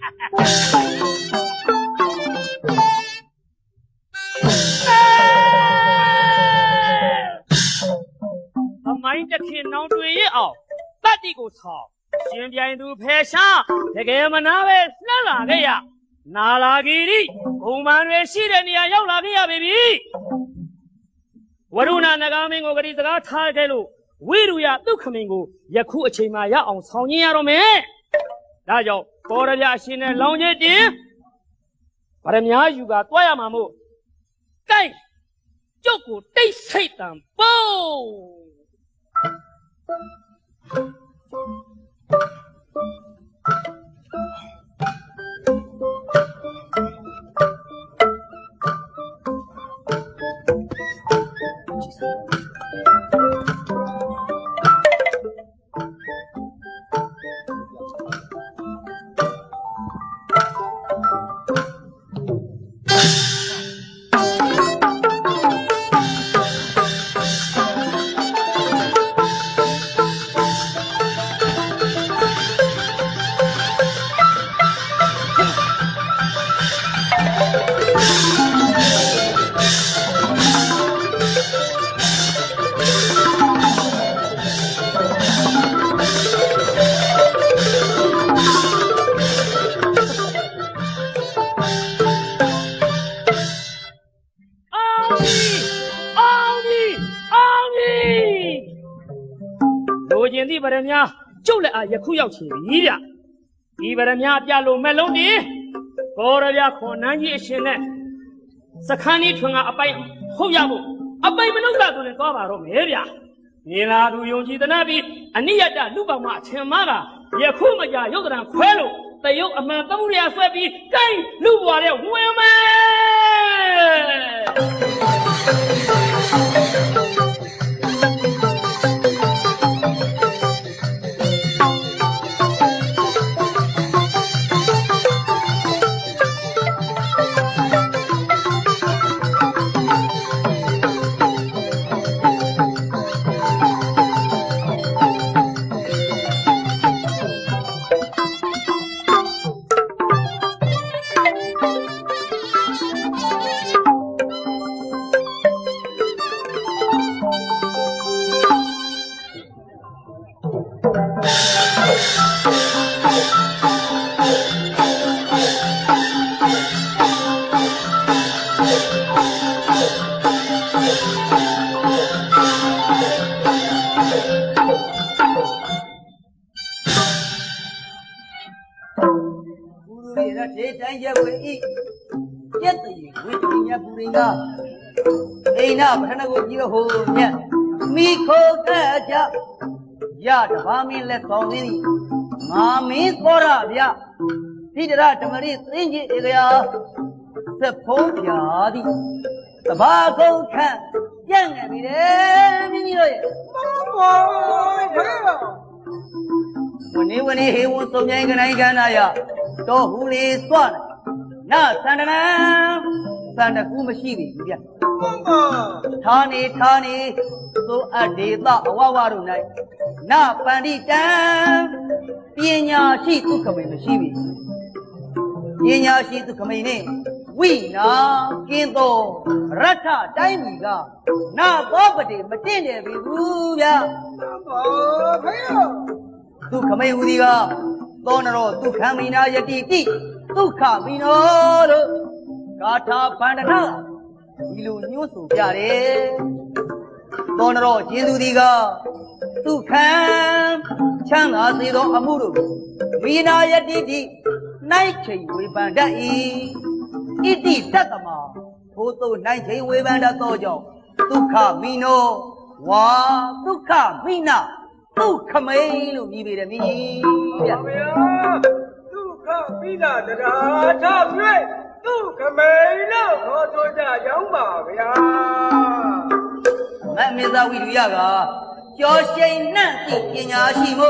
မိုင်းတစ်ခင်နောင်တွေရအောင်တတ်တီကိုထောင်ရှင်ပြိုင်သူဖယ်ရှားတကယ်မနာပဲလှမ်းလာခဲ့ရနာလာကြီးဒီဘုံမန်တွေရှိတဲ့နေရာရောက်လာခဲ့ရပြီဝရုဏနဂါမင်းကိုဂတိစကားထားခဲ့လို့ဝိရုယဒုက္ခမင်းကိုယခုအချိန်မှရအောင်ဆောင်ရင်းရတော့မယ်ဒါကြောင့်ပေါ်ရပြအရှင်နဲ့လောင်ကျစ်တင်ဗရမ ्या ယူကတွားရမှာမို့တိုက်ကျုပ်ကိုတိတ်ဆိတ်တံပုံဗရမ ्या ကျုပ်လည်းယခုရောက်ချင်ပြီဗျဒီဗရမ ्या ပြလို့မဲ့လုံးဒီဘောရပြခွန်နန်းကြီးအရှင်နဲ့စခန်းကြီးထွင်ကအပိုင်ဟုတ်ရဖို့အပိုင်မလုပ်တာဆိုရင်သွားပါတော့မယ်ဗျနေလာသူယုံကြည်သနာပြီးအနိယတလူပောင်မအထင်မှားကယခုမကြရုပ်တံခွဲလို့တရုတ်အမှန်သုံးရဆွဲပြီးကိုင်းလူဘွားတဲ့ဝင်မယ်အိနာဗထနကိုကြီးဟိုမြတ်မိခိုကကြရတဘာမင်းလက်ဆောင်ရင်းငါမင်းသောရဗျတိတရဓမ္မရိသင်္ကြီးဧကရာသဖုံးပြာသည်တဘာကုန်းခန့်ပြန့်နေပြီလေမိမိတို့ရဲ့ဝနေဟေဝံသုံးမြိုင်ကနိုင်ကနာယတော်ဟူလေစွာနာသန္တနံသန္တကူမရှိပြီဗျဌာနေသို့အဒေသအဝဝတို့၌နပန္တိတံပညာရှိသုခမိန်မရှိပြီပညာရှိသုခမိန်နှင့်ဝိနာကင်းသောရထတိုင်းပြည်ကနာသောပတိမတင့်တယ်ပြီဘူးဗျာဖေယသုခမိန်ဟူသည်ကသောနရောသုခမိနာယတိတိသုခမိနောတို့ဂါထာဗန္ဒနာဒီလိုညှို့ဆိုပြတယ်သောနရောကျေးဇူးသည်ကသုခံချမ်းသာစေသောအမှုတို့မိနာယတိတိနိုင်ချိန်ဝေဖန်တတ်၏ဣတိတတ္တမထိုသို့နိုင်ချိန်ဝေဖန်တတ်သောကြောင့်ဒုက္ခမိနောဝါဒုက္ခမိနာဒုက္ခမိန်လို့မြည်ပေတယ်မြည်ဗျာဒုက္ခမိနာတရားထား၍ဒုက္ခမိန်လို့ခေါ်ဆိုကြရောက်ပါဗျာမမေဇဝိရိယကကျော်ရှိန်နှံ့သည့်ပညာရှိမှု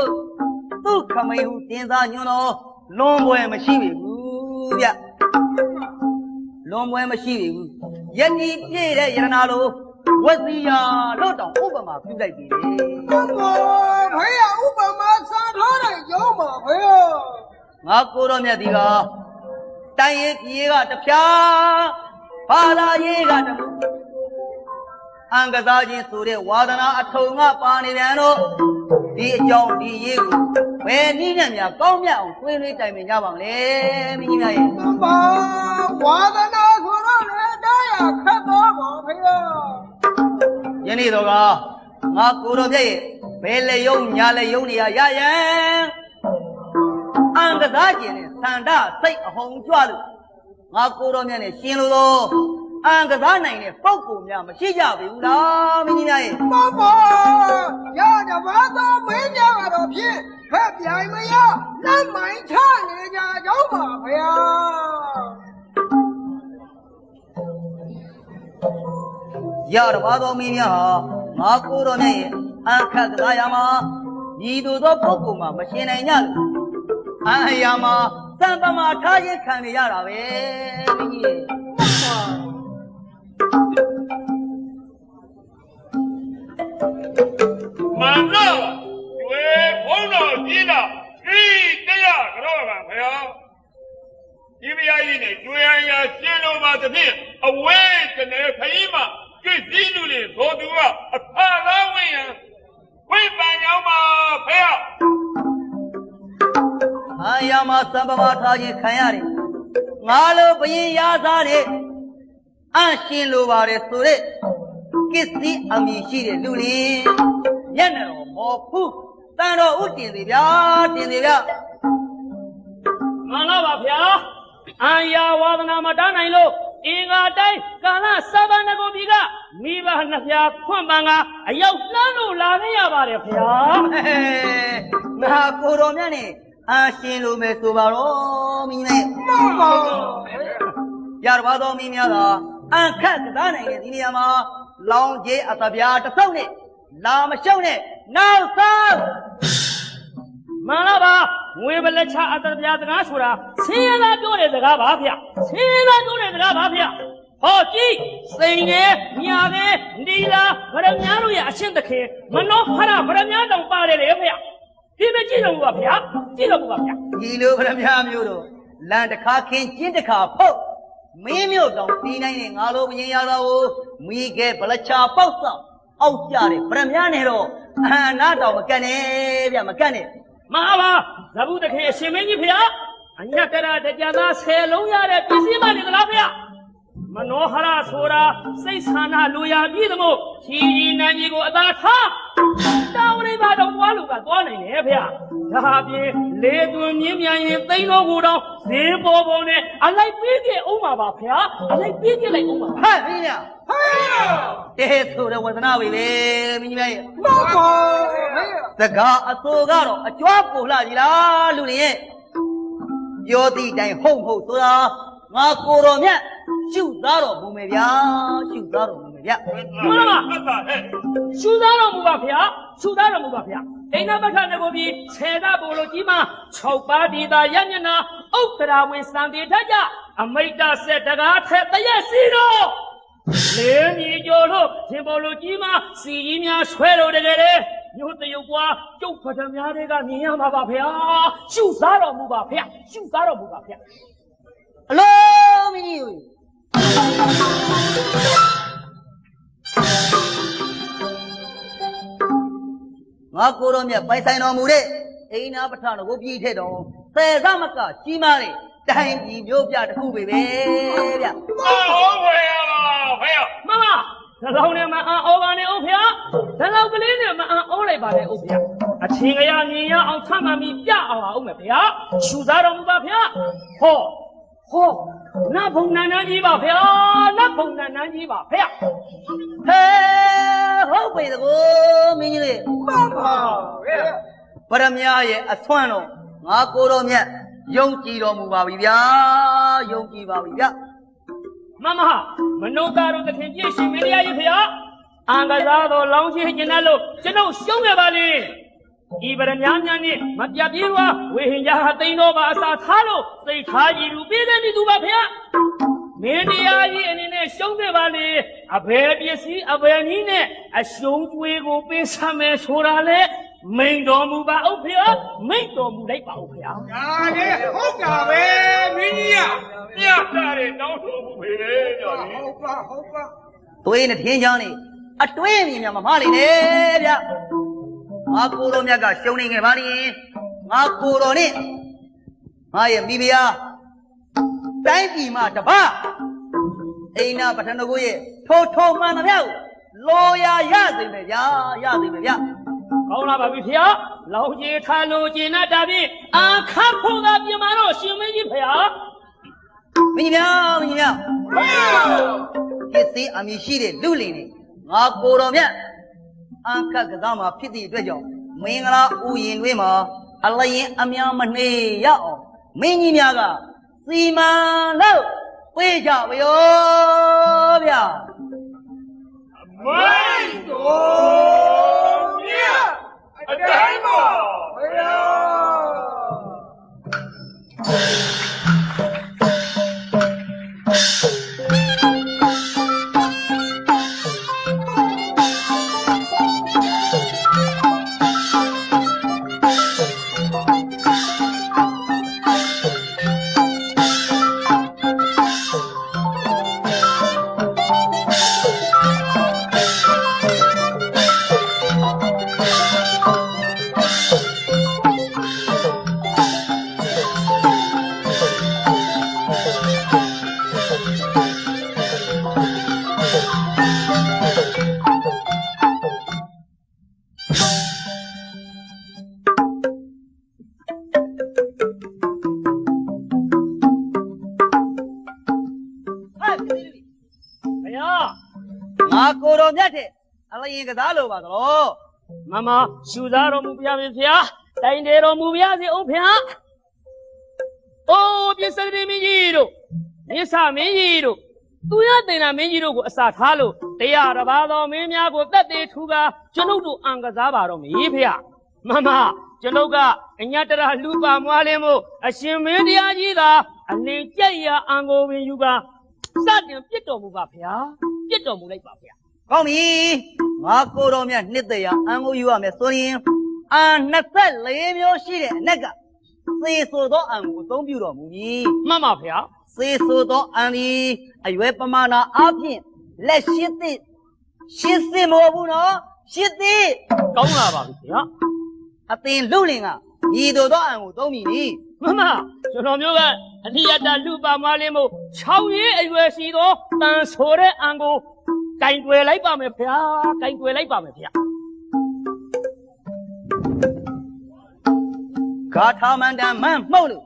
ဒုက္ခမိန်ဟုတင်စားညွှန်တော်လွန်ပွဲမရှိပြီဘူးဗျလွန်ပွဲမရှိပြီဘူးယတိပြည့်တဲ့ယရနာလိုဝစီယာလို့တောင်ဥပမာပြုလိုက်ပြီလေဘုံဘောဖေးရဥပမာစားထားတယ်ရောက်ပါဖေး ငါကိုတော်မြတ်ဒီကတိုင်းရေးပြေကတဖြာဘာသာရေးကတမှုအံကစားခြင်းဆိုတဲ့ဝါဒနာအထုံငါပါနေပြန်တော့ဒီအကြောင်းဒီရေးကိုဘယ်နည်းနဲ့များကောင်းမြတ်အောင်ဆွေးနွေးတိုင်ပင်ကြပါမလဲမင်းကြီးများရဲ့ ဘာဝါဒနာဆိုတော့လေတရားခတ်တော့ပါဖေ။ ယနေ့တော့ကငါကိုတော်မြတ်ရဲ့ဘယ်လေယုံညာလေယုံနေရရန်အံကစားခြင်းနဲ့သန္တာစိတ်အဟုန်ကြွလို့ငါကိုတော်မြတ်နဲ့ရှင်လို့တော့အံကစားနိုင်တဲ့ပုဂ္ဂိုလ်များမရှိကြပြီဘူးလားမင်းကြီးများရဲ့ ဘာရကြပါတော့မင်းကြတော့ဖြင့်ဖက်ပြိုင်မရလက်မိုင်းချနေကြကြောင်းပါဗျာ ရတော့ဘာတော်မင်းများဟာငါကိုတော်မြတ်ရဲ့အခက်ကစားရမှာညီတို့သောပုဂ္ဂိုလ်မှမရှင်နိုင်ကြလို့အရာမှာစံပမာထားခြင်းခံနေရတာပဲမင်းကြီးရဲ့ မန္တဝေဘုန်းတော်ကြီးတော်ဒီတရားကြောပါဗျာဒီမယားကြီးနဲ့တွေ့ရရရှင်းလို့ပါသဖြင့်အဝဲတနေခရီးမှာကြည့်စည်းလူတွေဘောသူကအဖာကားဝင်ရန်ဝိပန်ရောက်ပါဖေရ အရာမှာစံပမာထားခြင်းခံရတယ်ငါလိုဘယင်ရသားတဲ့အရှင်လိုပါတယ်ဆိုတဲ့ကစ္စည်းအမည်ရှိတဲ့လူလင်မျက်နှာတော်မော်ဖူးတန်တော်ဥတင်သေးဗျာတင်သေးဗျာ မှန်လားပါဗျာအာယာဝါဒနာမတားနိုင်လို့အင်္ဂါတိုင်းကာလစဗန္နကိုပြီကမိဘနှစ်ပြားဖွင့်ပန်ကအရောက်လှမ်းလို့လာခဲ့ရပါတယ်ဗျာ ငါကိုတော်မြတ်နဲ့အရှင်လိုမယ်ဆိုပါတော့မင်းနဲ့ ဘာ ရပါတော်မင်းများသာအခက်ကစားနိုင်တဲ့ဒီနေရာမှာလောင်ကျေးအတပြားတစ်ဆုပ်နဲ့လာမရှုံနဲ့နောက်ဆုံး မှန်လားပါငွေပလက်ချအတ္တပြားစကားဆိုတာဆင်းရဲသားပြောတဲ့စကားပါဗျဆင်းရဲသားပြောတဲ့စကားပါဗျဟောကြည့်စိန်နေမြာပဲဒီလာဗရမများတို့ရဲ့အရှင်းသခင်မနောဟရဗရမများတောင်ပါတယ်လေဗျဒီမကြည့်တော့ဘူးပါဗျကြည့်တော့ဘူးပါဗျ ဒီလိုဗရမ ्या မျိုးတို့လန်တစ်ခါခင်းကျင်းတစ်ခါဖုတ်မင်းမျိုးတောင်တီးနိုင်တဲ့ငါလိုမရင်ရတာကိုမိခဲ့ဗလချာပေါက်ဆောင်အောက်ကြတယ်ဗရမ ्या နဲ့တော့အဟနာတောင်မကတ်နဲ့ဗျမကတ်နဲ့ မဟာပါဇဗုတခေအရှင်မင်းကြီးဖေအညတရတကြသား10လုံးရတဲ့ပစ္စည်းမနေသလားဖေမနောဟရဆိုတာစိတ်ဆန္ဒလူရပြည့်သမို့ခြီးနန်းကြီးကိုအသာထားတောင်းလေးပါတော့သွားလို့ကသွားနိုင်တယ်ဖေဒါဟာပြင်လေသွင်းမြင်းမြန်ရင်သိန်းတော်ကိုတော့ဈေးပေါ်ပေါ်နဲ့အလိုက်ပေးကြအောင်ပါပါဖေအလိုက်ပေးကြလိုက်အောင်ပါ ဟဲ့မင်းများ ဟဲ့ တဲဆိုတဲ့ဝဇနာပဲလေမင်းကြီးရဲ့ ဘာဟဲ့ စကားအစိုးကတော့အကျွမ်းပူလာကြီးလားလူတွေရဲ့ပြောသည့်တိုင်ဟုတ်ဟုတ်ဆိုတာငါကိုတော်မြတ်ရှုသားတော်မူမယ်ဗျာရှုသားတော်မူမယ်ဗျ မှန်လား မှတ်ပါဟဲ့ ရှုသားတော်မူပါဖေရှုသားတော်မူပါဖေအိနာပခနဲ့ကိုပြီးဆယ်သားပိုလိုကြီးမှာ6ပါးဒီသာရမျက်နာဥက္ကရာဝင်စံတေထကြအမိတ်တဆက်တကားထက်တရက်စီတော့လေမြီကျော်လို့ရှင်ပိုလိုကြီးမှာစီကြီးများဆွဲလို့တကယ်လေညို့တရုပ်ပွားကျုပ်ပထမများတွေကမြင်ရမှာပါဖေရှုသားတော်မူပါဖေရှုသားတော်မူပါဖေ အလုံးမင်းကြီးငါကိုတော်မြတ်ပိုင်ဆိုင်တော်မူတဲ့အိနာပဋ္ဌာန်ကိုပြည်ထက်တော်ဆယ်သမကကြီးမားတဲ့တိုင်းပြည်မျိုးပြတစ်ခုပဲဗျ ဟောဝေရပါဖေရ မမဒါလောက်နဲ့မအံ့ဩပါနဲ့ဦးဖေဒါလောက်ကလေးနဲ့မအံ့ဩလိုက်ပါနဲ့ဦးဖေအချင်းကရမြင်ရအောင်ဆမ်းမှမိပြအောင်အောင်မယ်ဖေရှုသားတော်မူပါဖေဟောနတ်ဘုံနန်းကြီးပါဖေနတ်ဘုံနန်းကြီးပါဖေ ဟဲဟုတ်ပြီတကူမင်းကြီးလေး ဘာဟဲ့ ပရမ ्या ရဲ့အဆွမ်းတော်ငါကိုတော်မြတ်ယုံကြည်တော်မူပါပြီဗျာယုံကြည်ပါပြီဗျ မမနောကာတို့တခင်ပြည့်ရှင်မင်းတရားကြီးဖေအံကစားတော်လောင်းချင်းကျင်တဲ့လို့ကျွန်ုပ်ရှုံးခဲ့ပါလေဤပရမများများနဲ့မပြပြေးွားဝေဟင်ရဟသိန်းတော်ပါအစာထားလို့စိတ်ထားကြည်လူပြေးတဲ့မိသူပါဖေမင်းတရားကြီးအနေနဲ့ရှုံးခဲ့ပါလေအဘယ်ပစ္စည်းအဘယ်နည်းနဲ့အရှုံးကျွေးကိုပေးဆမ်းမယ်ဆိုတာလေ မိန်တော်မူပါဦးဖေဟာမိန်တော်မူလိုက်ပါဦးဖေဟာ ဒါလေဟုတ်တာပဲမင်းကြီး မြတ်တာတဲ့တောင်းဆိုမှုပဲကြော်လေ ဟုတ်ပါဟုတ်ပါ သွေးနဲ့ထင်းချောင်းနေအတွင်းမြင်မြမမလိမ့်နဲ့ဗျငါကိုတော်မြတ်ကရှုံနေခဲ့ပါလိမ့်ငါကိုတော်နဲ့ငါရဲ့မိဖုရားတိုင်းပြည်မှာတပတ်အိမ်နာပထနကိုရဲ့ထိုမှန်သမျှကိုလောရာရသိမ့်မယ်ဗျာရသိမ့်မယ်ဗျ ကောင်းလာပါပြီဖေဟာလောင်ကြီးခါလို့ကျင်နာတာဖြင့်အခါဖို့သာပြင်မာတော့ရှင်မင်းကြီးဖေဟာ မင်းကြီးများဖြစ်စေအမည်ရှိတဲ့လူလင်နေငါကိုတော်မြတ်အခက်ကစားမှာဖြစ်သည့်အတွက်ကြောင့်မင်္ဂလာဥယျာဉ်တွေမှာအလျင်အများမနှေးရအောင်မင်းကြီးများကစီမံလို့ပေးကြပါရောဗျာ မိုင်းတော်မြတ်အတိုင်းပါ ဘယ်ရော ဖေဟာ ငါကိုတော်မြတ်တဲ့အလျင်ကစားလို့ပါသလား မမရှူသားတော်မူပြမင်းဖေဟာတိုင်တယ်တော်မူပြစေဦးဖေဟာအိုးပြစ္စတိမင်းကြီးတို့မြစ္ဆမင်းကြီးတို့သူရတင်တာမင်းကြီးတို့ကိုအစာထားလို့တရားတစ်ပါးသောမင်းများကိုတက်သေးထူကာကျွန်ုပ်တို့အံကစားပါတော့မည်ဖေဟာမမကျွန်ုပ်ကအညတရလူပါမွားလင်းမို့အရှင်မင်းတရားကြီးသာအလင်းကြက်ရအံကိုပင်ယူကာစတင်ပြစ်တော်မူပါဖေဟာပြစ်တော်မူလိုက်ပါဖေဟာ ကောင်းပြီငါကိုတော်မြတ်နှစ်သက်ရအံကိုယူရမယ်ဆိုရင်အာ24မျိုးရှိတဲ့အနက်ကသေဆိုသောအံကိုအသုံးပြုတော်မူမည် မှန်ပါဖေဟာ သေဆိုသောအံဒီအရွယ်ပမာဏအားဖြင့်လက်ရှိသည့်ရှင်းစင်မဟုတ်ဘူးနော်ရှင်းသည့် ကောင်းလာပါပြီဖေဟာ အသင်လူလင်ကညီတို့သောအံကိုသုံးပြီနိ မမကျွန်တော်မျိုးကအနိယတလူပါမလေးမို့6ရေးအရွယ်ရှိသောတန်ဆိုတဲ့အံကိုကင်တွယ်လိုက်ပါမယ်ဖေဟာကင်တွယ်လိုက်ပါမယ်ဖေဟာ ဂါထာမန္တန်မန်းမှုတ်လို့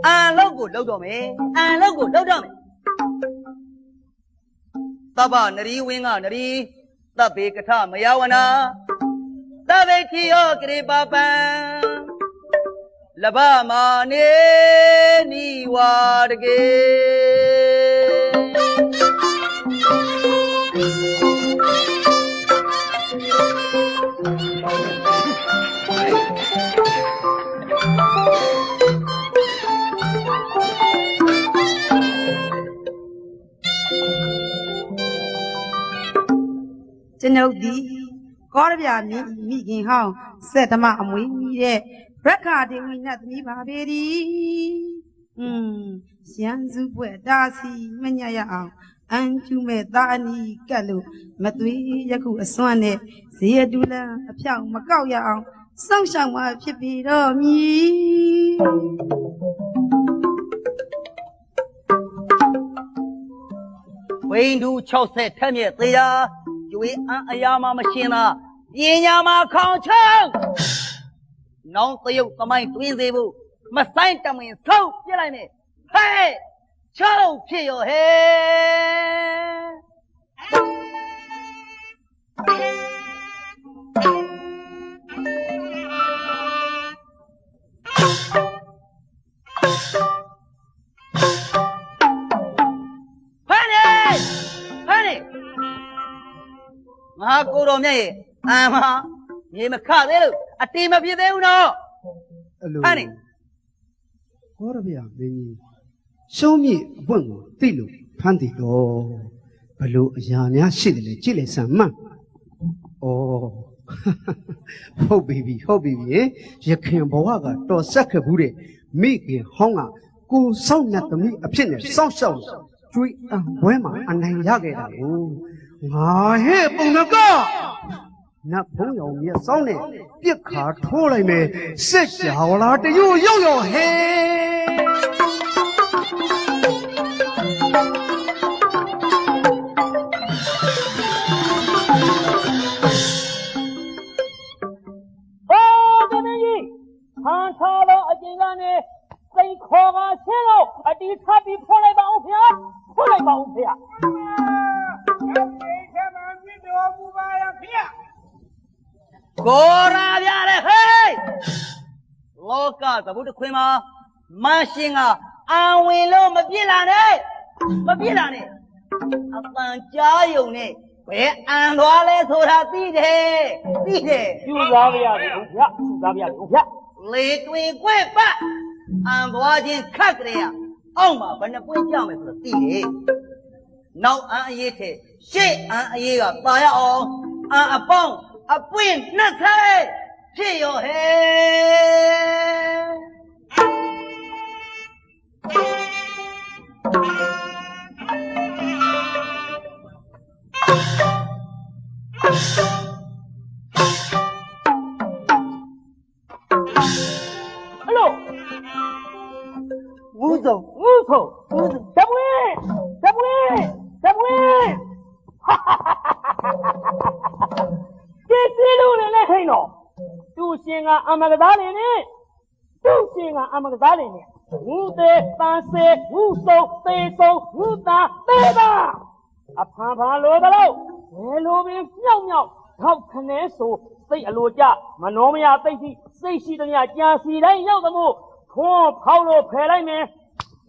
အံလောက်ကိုလှုပ်တော့မယ်အံလောက်ကိုလှုပ်တော့မယ်သဗ္ဗနရီဝင်းကနရီသဗ္ဗေကထမယဝနာသဗ္ဗေတိယောကရိပပံလဘမာနေနိဝါဒကေကျွန်ုပ်ဒီကောရဗျာမြင့်မိခင်ဟောင်းဆက်ဓမ္မအမွေတဲ့ရက္ခာဒေဝီနတ်သမီးပါပေဒီရန်စုပွဲဒါစီမညရအောင်အန်ကျူမဲ့သားအနီးကတ်လို့မသွေးယခုအစွမ်းနဲ့ဇေယတူလန်အဖြောက်မကောက်ရအောင်စောင့်ရှောက်မှဖြစ်ပြီးတော့မည် ဝိန္ဒူ60ထက်မြက်သေးရာကျွေးအံအရာမှမရှင်းသာပညာမှာခေါင်ချောင်းနောင်သရုပ်သမိုင်းတွင်စေဖို့မဆိုင်တမင်ဆုပ်ပြလိုက်မယ်ဟဲ့ချုပ်ဖြစ်ရောဟဲ့ငါကိုတော်မြတ်ရဲ့အာမမြေမခသေးလို့အတေမဖြစ်သေးဘူးနော် အဲ့လို ဟဲ့နေ ဟောရဗျာမင်းကြီးရှုံးမြင့်အပွင့်ကိုသိလို့ဖမ်းတည်တော့ဘလို့အရာများရှိတယ်လေကြည့်လေစမ်းမှန်ဩ ဟုတ်ပြီရခင်ဘဝကတော်ဆက်ခဲ့ဘူးတဲ့မိခင်ဟောင်းကကိုစောင့်နေသမီးအဖြစ်နဲ့စောင့်ရှောက်ကျွေးအံဘွဲမှာအနိုင်ရခဲ့တာကိုငါဟဲ့ပုံနကနတ်ဖုံးရောင်မြတ်စောင်းနဲ့ပြစ်ခါထိုးလိုက်မယ်စစ်ကြော်လာတရွရောက်ဟဲ့ ဟန်ထားတော့အကျဉ်းကနေစိတ်ခေါ်ကဆင်းတော့အတီးထပ်ပြီးဖွင့်လိုက်ပါဦးဗျာဖွင့်လိုက်ပါဦးဗျာ ကိုရာပြတဲ့ဟေးလောကသဘုတခွင်မှာမရှင်ကအံဝင်လို့မပြစ်လာနဲ့အပန်ကြားယုံနဲ့ဘယ်အံသွားလဲဆိုတာသိတယ်ယူသားပြရတယ်ဦးဗျာယူသားပြရတယ်ဦးဗျာ လေတွင်ကွဲ့ပတ်အံသွားခြင်းခက်ကြရအောက်မှာဘယ်နှပွင့်ကြမယ်ဆိုတော့သိတယ်နောက်အံအရေးထဲရှေ့အံအရေးကပါရအောင်အံအပေါင်းအပွင့်နှစ်ဆိုင်ဖြစ်ရောဟဲဝူဆုံးတပွင့်ကျေးဇူးလို့လည်းဟိန်းတော့သူရှင်ကအမကစားနေနဲ့ဝူသေးတန်စေဝူဆုံးသေးဆုံးဝူသာသေးတာအဖန်ဖန်လိုတော့ဘယ်လိုပင်မြောက်ထောက်ခနဲဆိုစိတ်အလိုကြမနှောမရသိစိတ်ရှိသမျှကြာစီတိုင်းရောက်သမို့ခွန်းဖောက်လို့ဖယ်လိုက်မယ်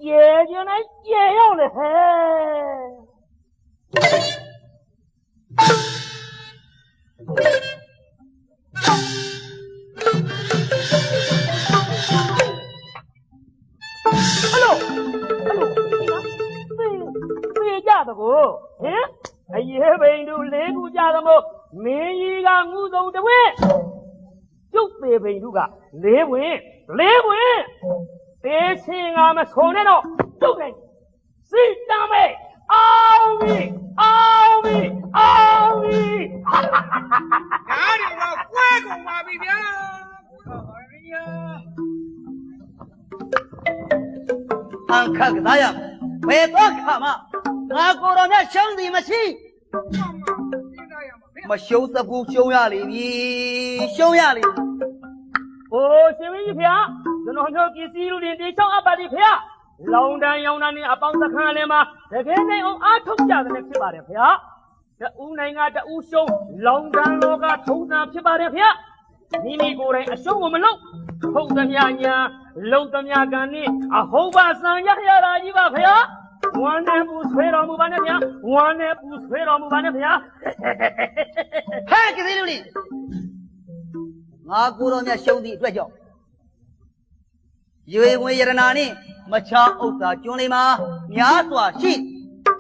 ကျေကျင်တိုင်းကျေရောက်လေဟဲသေကြတကောဟင်အရေးပိန်တို့လေးခုကြသမို့မင်းကြီးကငူဆုံးတဝင်းကျုပ်သေးပိန်တို့ကလေးဝင်သေချင်းကမဆုံနဲ့တော့ကျုပ်လိုက်စိတ်တမ်းမဲ့အောင်ပြီ ဒါတွေတော့ကွဲကုန်ပါပြီဗျာ အံခက်ကစားရဘယ်တော့ခါမှငါကိုယ်တော်မြတ်ရှုံးသည်မရှိမရှုံးသဘူးရှုံးရလိမ့်မည်ဟိုရှင်မင်းကြီးဖေကျွန်တော်တို့ပစ္စည်းလူတွေတေချောင်းအပ်ပါလိဖေလောင်တန်းရောင်တန်းနဲ့အပေါင်းစခန်းလည်းမှာတကယ်နဲ့အောင်အားထုတ်ကြတယ်ဖြစ်ပါတယ်ဖေတဦးနိုင်ငံတဦးရှုံးလောင်တန်းလောကထုံးတာဖြစ်ပါတယ်ဖေမိမိကိုယ်တိုင်အရှုံးကိုမလုပ်ထုတ်သမျှညာလုံသမျှကံနဲ့အဟုတ်ပါစံရတာကြီးပါဖေဝမ်းနဲ့ပူဆွဲတော်မူပါနဲ့ဖေဟဲ့ကလေးလူလေးငါကိုယ်တော်မြတ်ရှုံးသည့်အတွက်ကြောင့်ရွေငွေရတနာနှင့်မချာဥစ္စာကျွန်းလေးမှာများစွာရှိ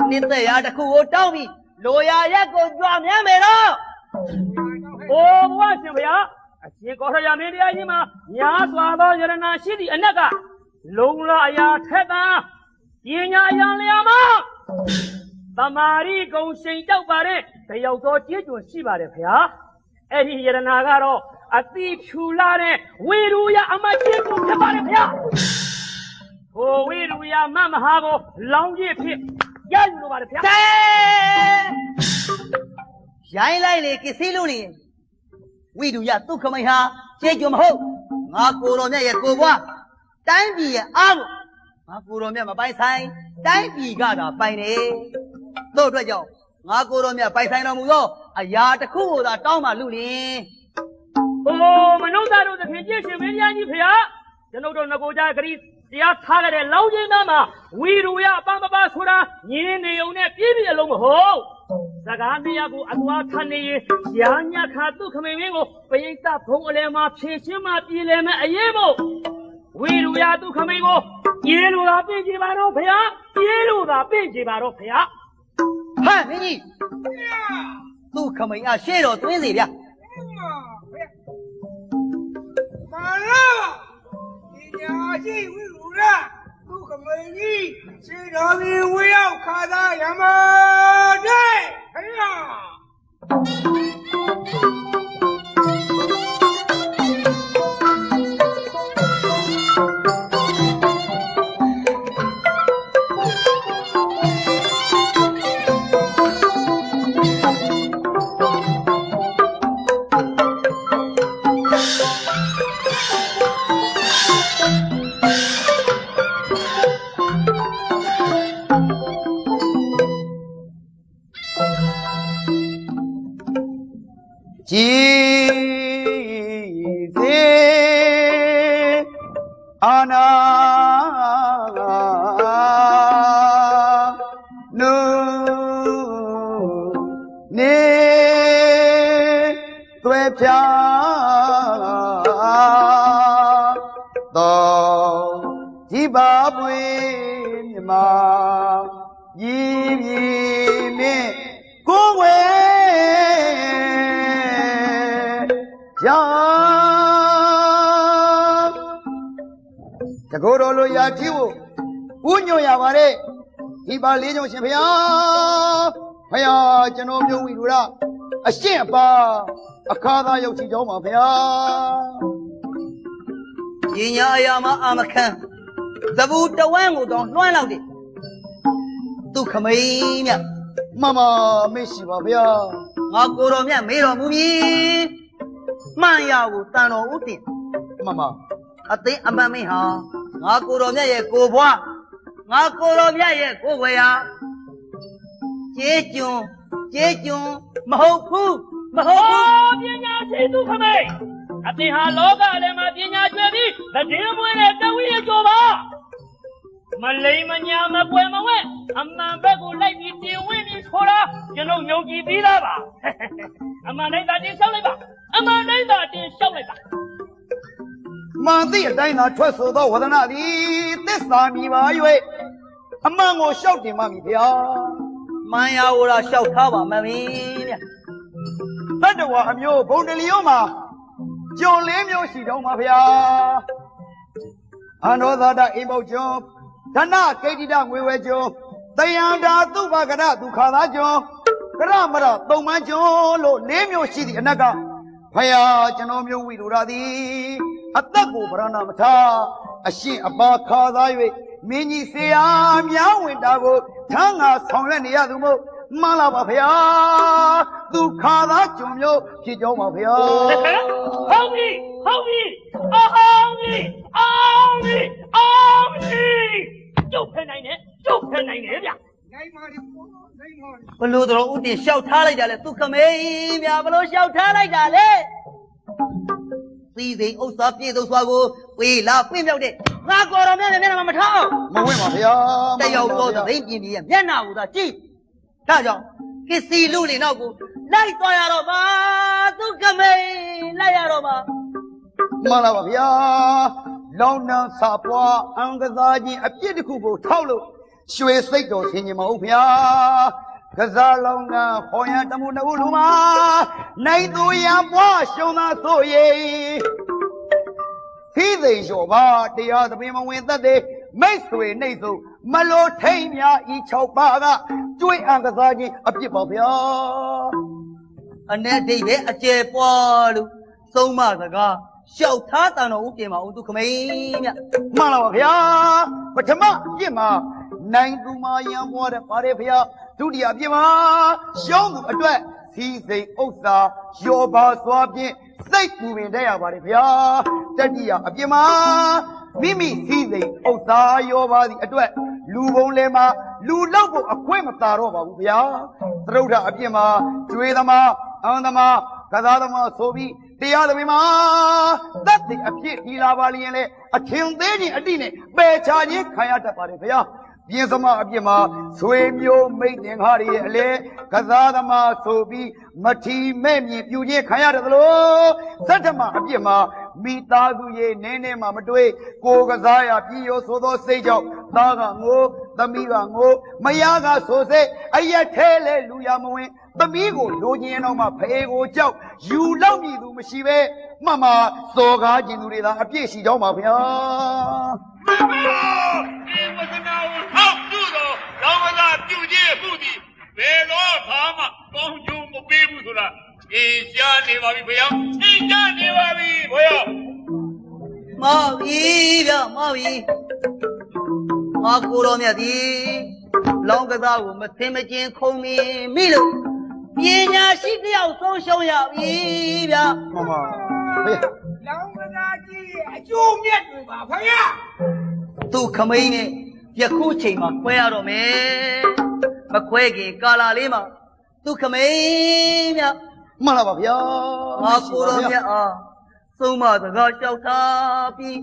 နှစ်သက်ရာတစ်ခုကိုတောင်းပြီးလိုရာရက်ကိုကြွားမြမ်းမယ်တော့ဘုရားရှင်ဗျာအရှင်ကောထရမင်းတရားကြီးမှာများစွာသောရတနာရှိသည့်အနက်ကလုံလာအရာထက်သာပညာရံလျာမှာသမာဓိကုံရှိန်တောက်ပါတဲ့တယောက်သောကြည်ကျွန်းရှိပါတယ်ဗျာအဲ့ဒီရတနာကတော့အတိဖြူလာတဲ့ဝေရူယအမတ်ကြီးကိုဖြစ်ပါတယ်ဗျာဟိုဝေရူယမမဟာကိုလောင်းကြီးဖြစ်ရယူလိုပါတယ်ဗျာရိုင်းလိုက်လေကစီလူနေဝိဒုယဒုက္ခမိဟာကျေကျွန်းမဟုတ်ငါကိုယ်တော်မြတ်ရဲ့ကိုယ်ဘွားတိုင်းပြည်ရဲ့အားကိုငါကိုယ်တော်မြတ်မပိုင်ဆိုင်တိုင်းပြည်ကသာပိုင်တယ်တို့အတွက်ကြောင့်ငါကိုယ်တော်မြတ်ပိုင်ဆိုင်တော်မူသောအရာတစ်ခုကိုသာတောင်းမှလူလင်မနုဿတို့သဖြင့်ပြည့်ရှင်မင်းကြီးဖေဟာကျွန်ုပ်တို့ငကိုကြဂရိတရားထားခဲ့တဲ့လောင်းချင်းသားမှာဝီရူရအပန်းပပဆိုတာညင်းနေုံနဲ့ပြည့်ပြည့်အလုံးမဟုတ်စကားတရားကိုအသွားထနေရာညခါသူခမိန်မင်းကိုပိဋကဘုံအလဲမှာဖြည့်ရှင်းမှပြည်လဲမဲ့အရေးမို့ဝီရူရသူခမိန်ကိုပြေးလို့သာပြင်ကြပါတော့ဖေဟာပြေးလို့သာပြင်ကြပါတော့ဖေဟာဟဲ့မင်းကြီးသူခမိန်အရှေ့တော်သွင်းစီဗျ啦，你家进为路人，都个美女，谁让你我要看他呀嘛？对，哎呀。ကြည်စေအာနာနုနေသွဲဖြာတော်ဒီပါပွေမြမရည်ရည်မင်းကိုယ်ဝဲရာတကိုယ်တော်လိုရာကြီးကိုဥညွှန်ရပါတယ်ဒီပါလေးကြောင့်ရှင်ဖျားဖျားကျွန်တော်မျိုးဝီလူရအရှင်းအပါအခါသာရောက်ချီကြောင်းပါဖျား ပညာအရာမှာအာမခံသဘူတဝမ်းကိုတော့လွှမ်းလောက်တယ်သူခမိန်မြတ် မမမရှိပါဗျာ ငါကိုတော်မြတ်မေးတော်မူမည်မှန်ရကိုတန်တော်ဥတည် မမ အသိအမှန်မင်းဟာငါကိုတော်မြတ်ရဲ့ကိုဘွားငါကိုတော်မြတ်ရဲ့ကိုဝေယာကျေးကျွန်းမဟုတ်ဘူးမဟုတ်ဘူး ပညာရှိသူခမိတ်အသင်ဟာလောကလည်းမှာပညာကျွယ်ပြီးသတင်းမွေးတဲ့တဝိရကျော်ပါမလိမ်မညာမပွဲမဝဲအမှန်ဘက်ကိုလိုက်ပြီးတင်ဝင်ပြီးခေါ်တာကျွန်တော်ယုံကြည်ပြီးသားပါအမှန်တိုင်းသာတင်လျှောက်လိုက်ပါအမှန်တိုင်းသာတင်လျှောက်လိုက်ပါ မှန်သည့်အတိုင်းသာထွက်ဆိုသောဝဒနာသည်သစ္စာမြည်ပါ၍အမှန်ကိုလျှောက်တင်ပါမည်ဗျာ မှန်ရကိုတော့လျှောက်ထားပါမမင်းမြတ် တတ္တဝါအမျိုးဘုံတလျောမှာကျွန် 4 မျိုးရှိတော့မှာဗျာအန္တောသာဒအိမ်ပေါကျွန်းဓနကိဋ္တိတငွေဝဲကျွန်းတယံတာသုဘကရဒုခါသာကျွန်းကရမရသုံးမန်းကျွန်းလို့ 4 မျိုးရှိသည့်အနက်ကဖယားကျွန်တော်မျိုးဝိလူရသည်အသက်ကိုဗရဏမထားအရှင်းအပါခါသာ၍မင်းကြီးစေယာများဝင်တာကိုထမ်းငါဆောင်ရွက်နေရသူမို့မှန်လားပါဗျာသူခါသာကျွန်မျိုးဖြစ်ကြောင်းပါဗျာ ဟုတ်ပြီအောင်ပြီအောင်ပြီကျုပ်ဖယ်နိုင်တယ်ဗျ နိုင်ပါလေနိုင်ပါလေ ဘလို့တော်ဥတည်လျှောက်ထားလိုက်တာလေသူခမိန်မြတ်ဘလို့လျှောက်ထားလိုက်တာလေသီးစိမ်ဥစ္စာပြည့်စုံစွာကိုဝေလာပြင်းမြောက်တဲ့ငါကိုတော်မြတ်ရဲ့မျက်နှာမှာမထောက် မဝင်ပါဗျာ တယောက်တော့သိမ့်ပြင်းပြင်းမျက်နှာကိုသာကြည့်ဒါကြောင့်ကစ္စည်းလူလေနောက်ကိုလိုက်သွားရတော့ပါသူခမိန်လိုက်ရတော့ပါ မှန်လားပါဗျာလောင်နှံစာပွားအံကစားခြင်းအပြစ်တစ်ခုကိုထောက်လို့ရွှေစိတ်တော်ဆင်ញင်မဟုတ်ဗျာကစားလောင်နှံဟောရတမှုနှုတ်လူမှာနိုင်သူရံပွားရှုံသာဆိုရင်ဖိသိလျော်ပါတရားသဖြင့်မဝင်သက်သေးမိတ်ဆွေနှိမ့်စုမလို့ထိန်များဤ6ပါးကကျွေးအံကစားခြင်းအပြစ်ပါဗျာ အနဲ့ဒိတ်ပဲအကျယ်ပွားလို့သုံးမစကားလျှောက်ထားတန်တော်ဥပြင်ပါဦးသူခမိန်မြတ် မှန်လားပါဗျာပထမအပြစ်မှာနိုင်သူမှာရံပွားတဲ့ပါတယ်ဗျာဒုတိယအပြစ်မှာရှုံးသူအတွက်စီစိန်ဥစ္စာရောပါစွာဖြင့်စိတ်ပူပင်တတ်ရပါတယ်ဗျာတတိယအပြစ်မှာမိမိစီစိန်ဥစ္စာရောပါသည့်အတွက်လူပုံလဲမှာလူလောက်ဖို့အခွင့်မသာတော့ပါဘူးဗျာသရုပ်ထအပြစ်မှာကျွေးသမားအံသမားကစားသမားဆိုပြီးတရားသဖြင့်မှာတတ်တဲ့အဖြစ်ဒီလာပါလျင်လေအထင်သေးခြင်းအတိနဲ့ပယ်ချခြင်းခံရတတ်ပါတယ်ဗျာပြင်းသမားအပြစ်မှာဆွေမျိုးမိတ်တင်ခါရရဲ့အလေကစားသမားဆိုပြီးမထီမဲ့မြင်ပြူခြင်းခံရတယ်သလိုသတ္တမအပြစ်မှာမိသားစုရဲ့နင်းနေမှာမတွေ့ကိုကစားရပြည်ရောဆိုသောစိတ်ကြောင့်သားကငို သမီးကငိုမယားကဆိုစိတ်အရက်ထဲလဲလူရမဝင်သမီးကိုလိုချင်ရင်တော့မှဖေကိုကြောက်ယူလောက်မြည်သူမရှိပဲမှန်မှာစော်ကားခြင်းသူတွေသာအပြည့်ရှိကြောင်းပါဗျာ မမဒီဝဒနာကိုထောက်ပြုတော့လောကသာပြုခြင်းအခုဒီဘယ်တော့ဘာမှကောင်းကျိုးမပေးဘူးဆိုတာအေးရှားနေပါပြီဗျာသိကြနေပါပြီဗျာ မောင်ကြီးဗျမောင်ကြီးငါကိုတော်မြတ်ဒီလောင်းကစားကိုမသင်မကျင်ခုံမိလို့ပညာရှိတယောက်ဆုံးရှုံးရပြီဗျ မှန်ပါဖေး လောင်းကစားကြီးရဲ့အကျိုးမြတ်တွေပါဖေရ သူ့ခမိန်နဲ့ယခုချိန်မှာခွဲရတော့မယ်မခွဲခင်ကာလာလေးမှာသူ့ခမိန်ဗျ မှန်လားပါဗျာ ငါကိုတော်မြတ်အားသုံးမစကားလျှောက်ထားပြီး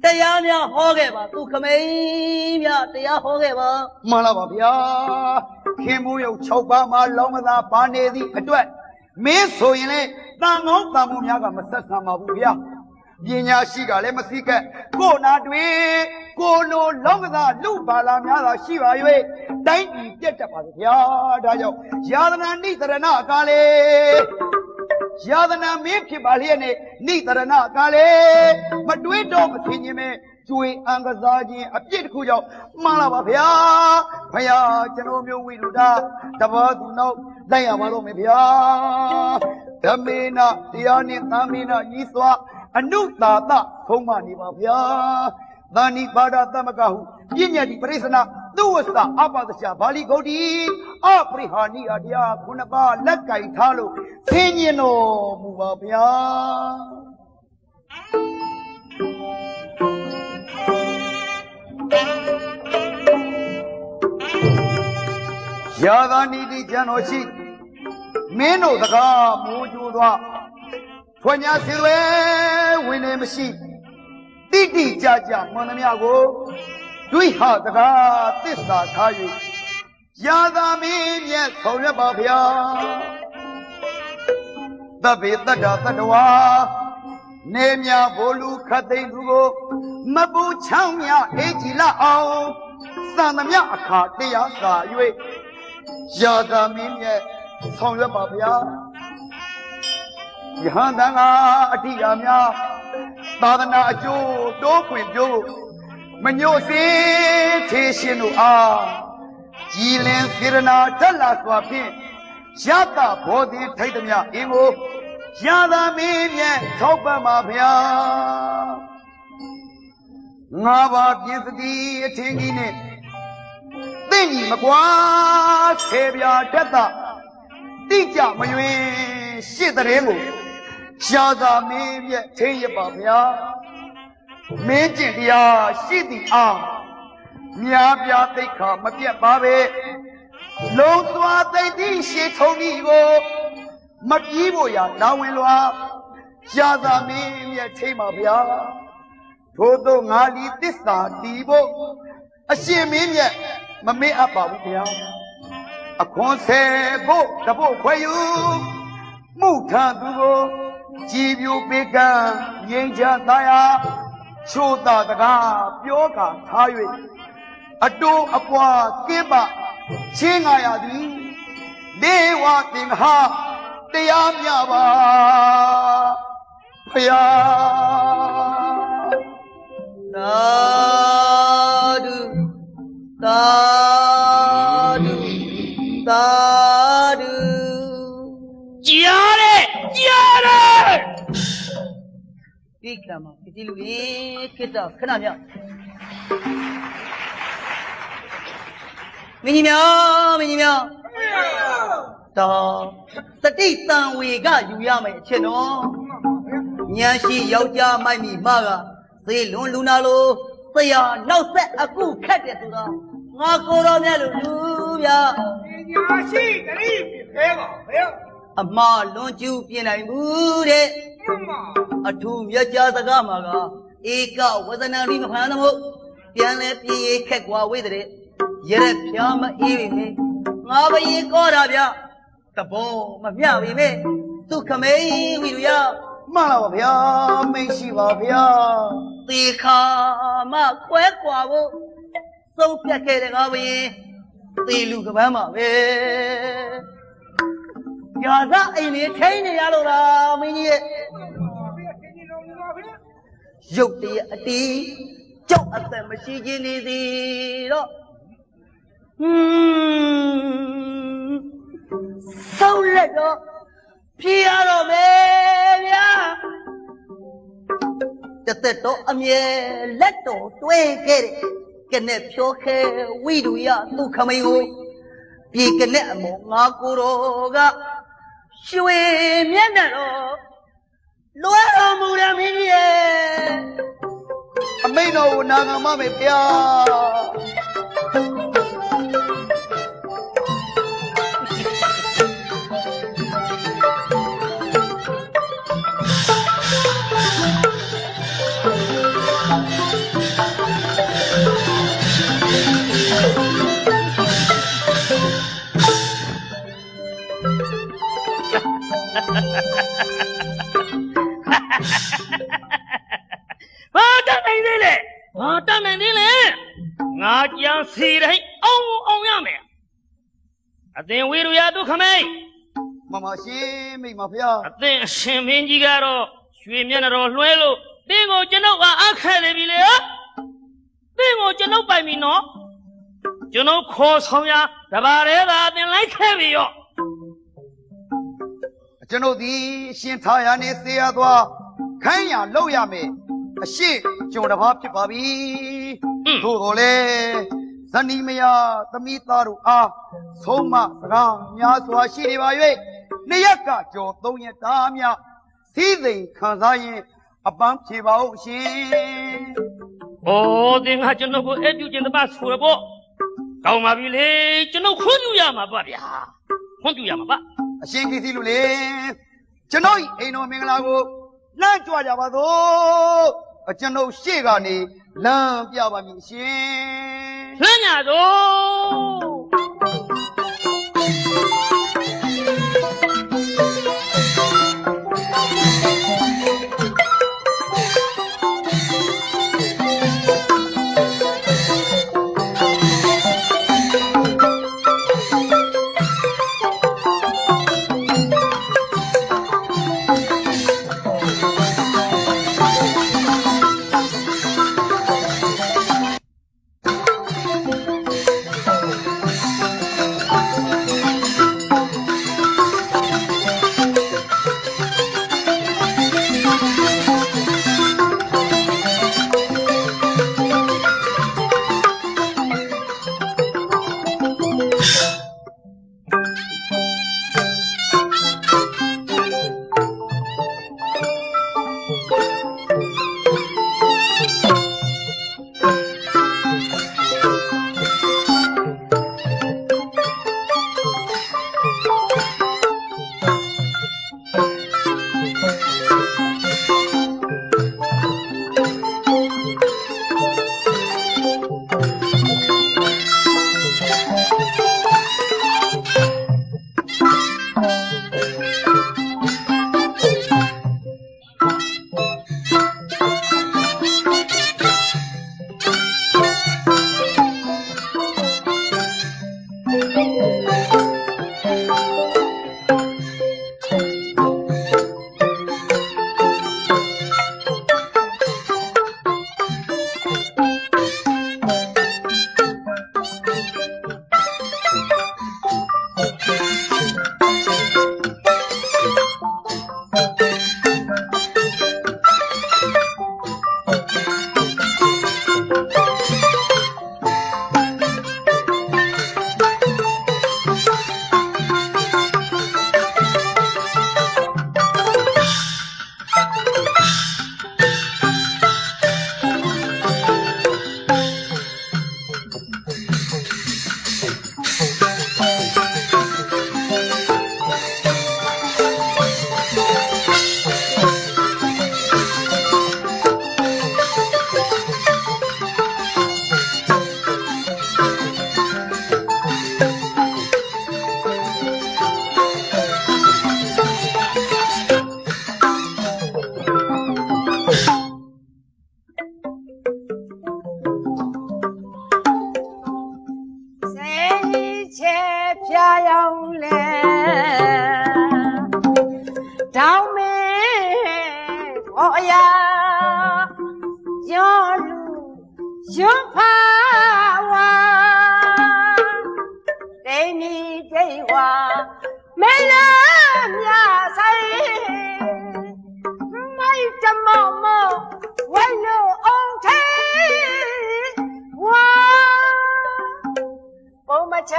တရားများဟောခဲ့ပါသူခမိန်များတရားဟောခဲ့ပါ မှန်လားပါဗျာခင်မိုးရုပ်6ပါးမှာလောင်းကစားပါနေသည့်အတွက်မင်းဆိုရင်လေတန်ကောင်းတန်မှုများကမဆက်ဆံပါဘူးဗျာပညာရှိကလည်းမစည်းကပ်ကိုနာတွေကိုလိုလောင်းကစားလူပါလာများသာရှိပါ၍တိုင်းပြည်ပြတ်တတ်ပါဗျာဒါကြောင့်ယာသနာနိတရဏကာလေယာသနာမင်းဖြစ်ပါလျက်နဲ့နိတရဏကာလေမတွေးတော့မထင်ခြင်းပဲကျွေအံကစားခြင်းအပြစ်တစ်ခုကြောင့်မှန်လားပါဗျာဖယားကျွန်တော်မျိုးဝိလူတာတဘောသူနောက်လိုက်ရပါတော့မယ်ဗျာဓမေနတရားနှင့်သာမေနဤစွာအနုတာတဖုံးမနေပါဗျာသာနိပါဒသမကဟုပြည့်ညတ်ဒီပရိသနာသူဝဆအပဒရှာဘာလီဂௌတိအပရိဟာနိအတရားခုနှစ်ပါးလက်ကင်ထားလို့သင်ញင်တော်မူပါဗျာယာသာနိတိကျန်တော်ရှိမင်းတို့စကားမိုးကြိုးသွားဖွညာစီဝဲဝင်နေမရှိတိတိကြကြမှန်သမျှကိုတွေးဟာစကားသစ္စာထား၍ယာသာမင်းမြတ်ဆောင်ရွက်ပါဗျာသဗ္ဗေတ္တတတ္တဝါနေမြဘိုလ်လူခတ်သိမ်းသူကိုမပူချောင်းမြအေးကြည်လောက်အောင်သံသမျှအခါတရားစာ၍ယာသာမင်းမြတ်ဆောင်ရွက်ပါဗျာယဟန်တန်ကအဋ္ဌိယာများသာသနာအကျိုးတိုးခွင့်ပြုမညို့စေထေရှင်တို့အားကြည်လင်စေရနာတက်လာစွာဖြင့်ရတဘောဓိထိုက်သည်များအင်းကိုရာသာမင်းမြတ်ထောက်ပံ့ပါဗျာငါးပါးပြည့်စတိအထင်ကြီးနဲ့သိညီမကွာဆေပြာတက်တာတိကြမယွင်ရှစ်တဲ့ကိုရာသာမင်းမြတ်ထိရပါဗျာမင်းကျင့်တရားရှိသည်အားမြားပြားသိက္ခာမပြတ်ပါပဲလုံးစွာသိသိရှေထုံဤကိုမပြေးဖို့ရနာဝင်လွာရာသာမင်းမြတ်ထိပါဗျာထို့သောငါလီသစ္စာတည်ဖို့အရှင်မင်းမြတ်မမေ့အပ်ပါဘူးဗျာအခွန်ဆယ်ဖို့တဖို့ခွဲယူမှုထံသူကိုကြည်ပြိုပေးကံငြိမ်းချမ်းသာယာချိုးသာတကားပြောကာထား၍အတိုးအပွားကင်းပါချင်းငါရသည်ဒေဝသင်္ဃတရားမြပါဖယား သာဓုသာဓုသာဓု ကြားတယ်ကြားတယ် ဒီကမှာဒီလူကြီးခိတ္တခဏမြောက်မင်းကြီးမြောက်တော့တတိတံဝေကယူရမယ်အချက်နော်ဉာဏ်ရှိယောက်ျားမိုက်မိမကသေလွန်လူနာလိုဆရာနောက်ဆက်အခုခတ်တယ်ဆိုတော့ငါကိုတော်မြတ်လို့လူဗျာ ပညာရှိတတိပြခဲပါဖေရ အမှားလွန်ကျူးပြင်နိုင်ဘူးတဲ့ မှန်ပါ အထူးမြတ်ကြားစကားမှာကဧကဝဇနာရိမဖန်သမို့ပြန်လဲပြေးခက်ကွာဝိတဲ့ရရက်ဖြာမအေးပြီမေငါဘယေကောတာဗျတဘောမမျှပြီမေသူခမိန်ဝီလူရ မှန်လားပါဗျာမိတ်ရှိပါဗျာ သေခါမခွဲကွာဖို့ ဆုံးဖြတ်ခဲ့တဲ့ငါဘရင်သေလူကပန်းပါပဲညာသာအိမ်လေးထိန်းနေရလို့လားမင်းကြီးရဲ့ရုပ်တရက်အတီးကြောက်အသက်မရှိခြင်းနေသည်တော့ဆုံးလက်တော့ပြေးရတော့မယ်ဗျာတသက်တော့အမြဲလက်တော်တွဲခဲ့တဲ့ကနဲ့ဖြိုးခဲဝိတုရသူခမိန်ကိုပြေကနဲ့အမောငါကိုတော်ကရွှေမျက်နှာတော့လွှဲတော်မူတယ်မင်းကြီးရဲ့ အမိန်တော်ကိုနာခံမမယ်ဗျာ ဘာတတ်နိုင်သေးလဲဘာတတ်နိုင်သေးလဲငါကြံစီတိုင်းအောင်ရမယ်အသင်ဝေရရဒုခမိတ် မမရှင်မိမဗျာ အသင်အရှင်မင်းကြီးကတော့ရွှေမျက်နှာတော်လွှဲလို့တင်းကိုကျွန်ုပ်ကအခက်နေပြီလေတင်းကိုကျွန်ုပ်ပိုင်ပြီနော်ကျွန်ုပ်ခေါ်ဆောင်ရတပါးရဲသာအသင်လိုက်ခဲ့ပြီရော ကျွန်ုပ်ဒီရှင်သာယာနေစေရသွားခိုင်းရလောက်ရမယ်အရှိကျွန်တော်တစ်ပါးဖြစ်ပါပြီသို့တော်လေဇနီးမယားသမီးသားတို့အားဆုံးမစကားများစွာရှိနေပါ၍နှစ်ရက်ကကြော်သုံးရက်တာမြစည်းစိမ်ခံစားရင်အပန်းဖြေပါဦးရှင် ဩတင်းကကျွန်ုပ်ကိုအဲ့ပြုခြင်းတပတ်ဆိုရပေါ့ကောင်းပါပြီလေကျွန်ုပ်ခွင့်ပြုရမှာပါဗျာခွင့်ပြုရမှာပါ အရှင်ကြီးစီလူလေကျွန်တော်အိမ်တော်မင်္ဂလာကိုလမ်းကြွကြပါသောကျွန်တော်ရှေ့ကနေလမ်းပြပါမည်ရှင် လှမ်းရသော永发哇，对你对我没人呀塞，没这么么为了红尘我们家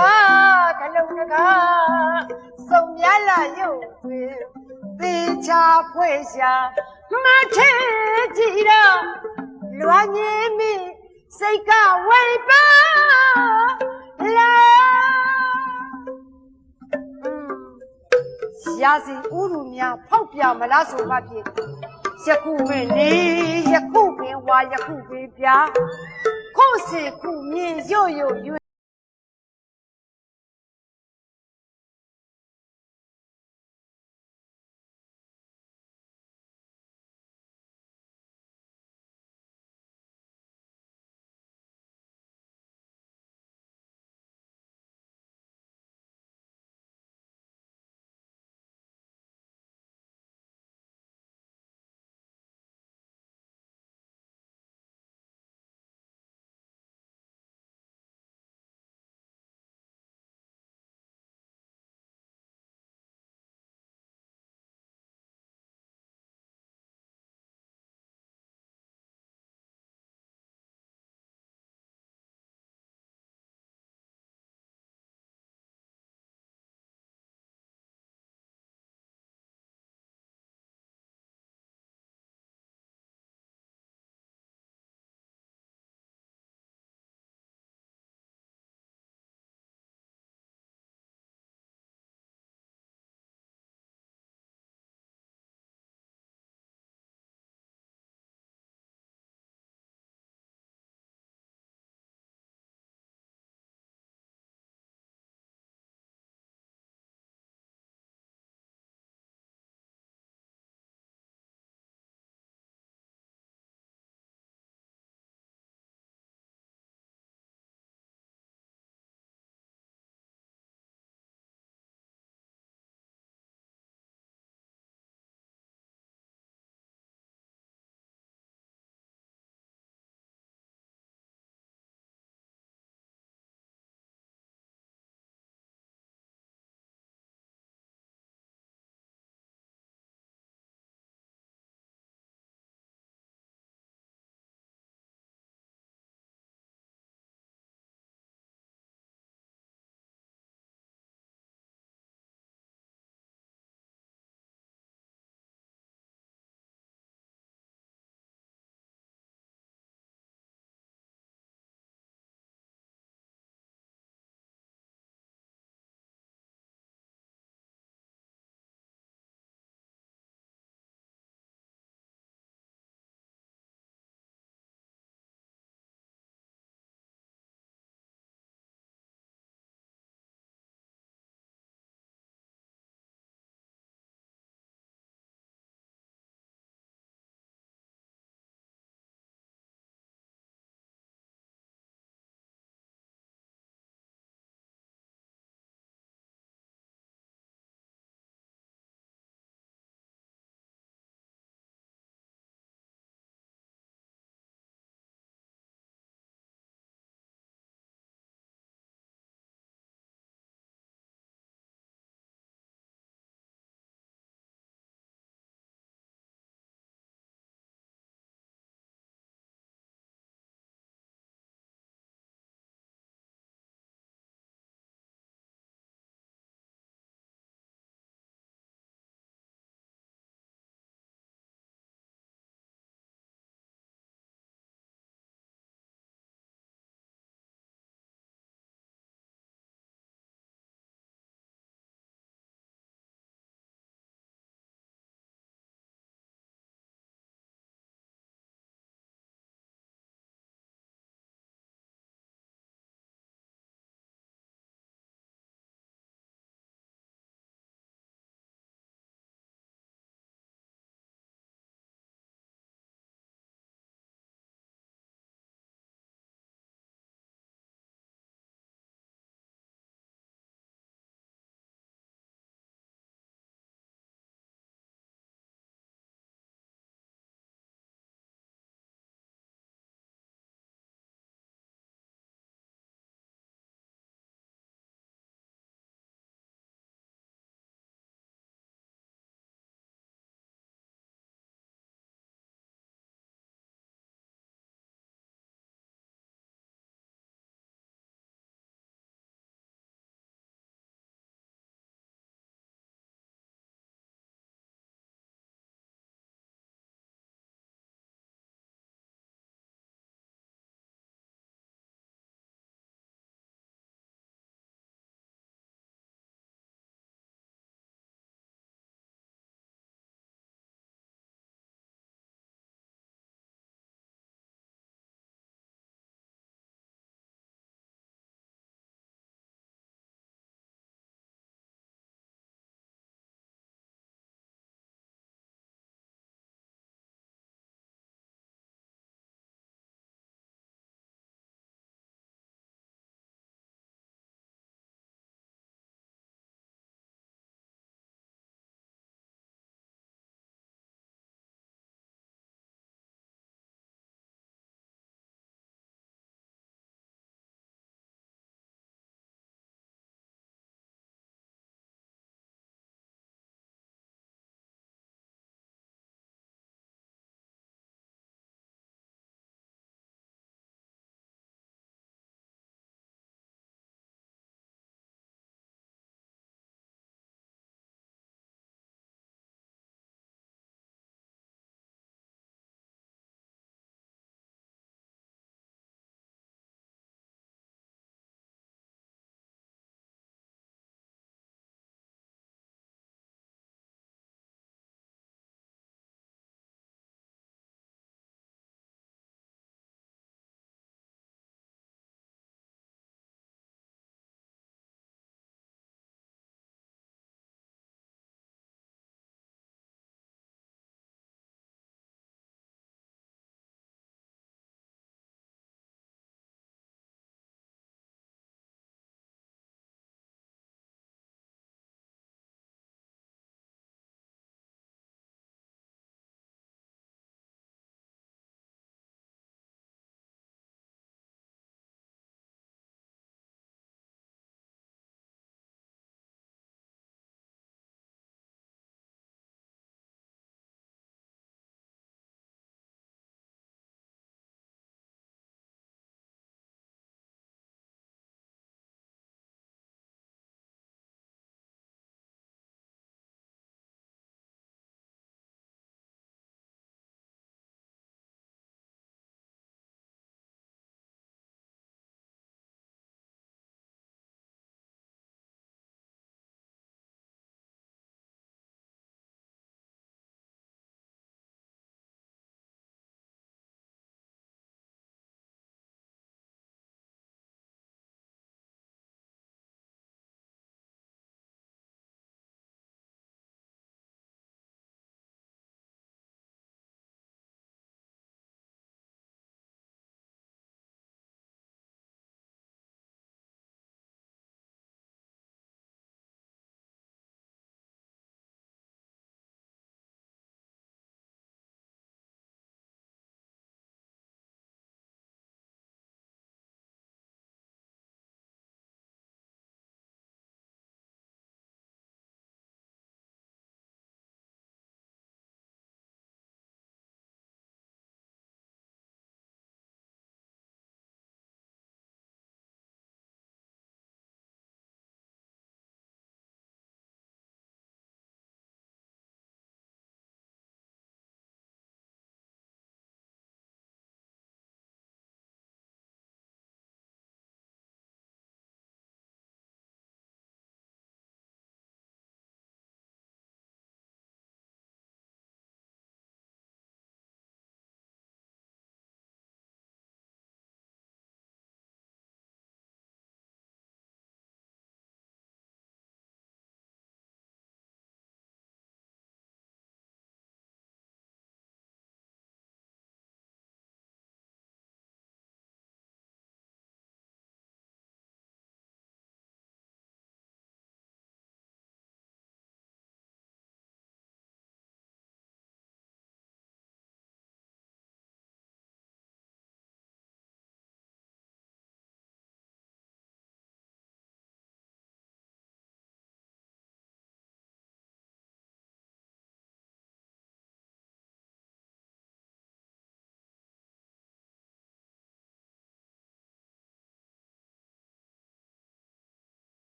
看路那个送面了又醉，回家回下马车急了，乱你命谁敢为吧来？下次乌鲁米亚跑表没拉手马皮，一股为你，一股为我，一股为别，可是苦命悠悠远。